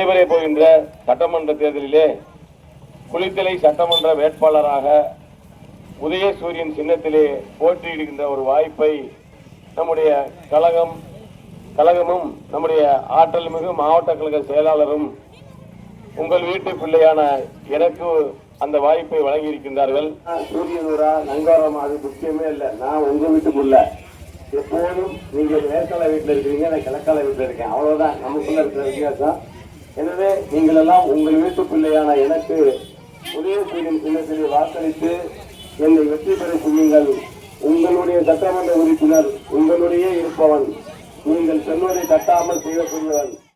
நடைபெற போகின்ற சட்டமன்ற தேர்தலிலே குளித்தலை சட்டமன்ற வேட்பாளராக உதயசூரியன் சின்னத்திலே போட்டியிடுகின்ற ஒரு வாய்ப்பை நம்முடைய கழகமும் நம்முடைய ஆற்றல் மிகு மாவட்ட கழக செயலாளரும் உங்கள் வீட்டு பிள்ளையான எனக்கு அந்த வாய்ப்பை வழங்கி இருக்கின்றார்கள். சூரியனூரா நங்கோரமா அது முக்கியமே இல்லை. நான் உங்க வீட்டுக்குள்ள எப்போதும் நீங்க மேற்கால வீட்டில் இருக்கிறீங்க, நான் கிழக்கால வீட்டில் இருக்கேன். அவ்வளவுதான் நமக்குள்ள இருக்கிற வித்தியாசம். எனவே நீங்கள் எல்லாம் உங்கள் வீட்டு பிள்ளையான எனக்கு உதயசூரியன் சின்னத்திலே வாக்களித்து என்னை வெற்றி பெற செய்யுங்கள். உங்களுடைய சட்டமன்ற உறுப்பினர் உங்களுடைய இருப்பவன். நீங்கள் செல்வதை தட்டாமல் செய்யக்கூடியவன்.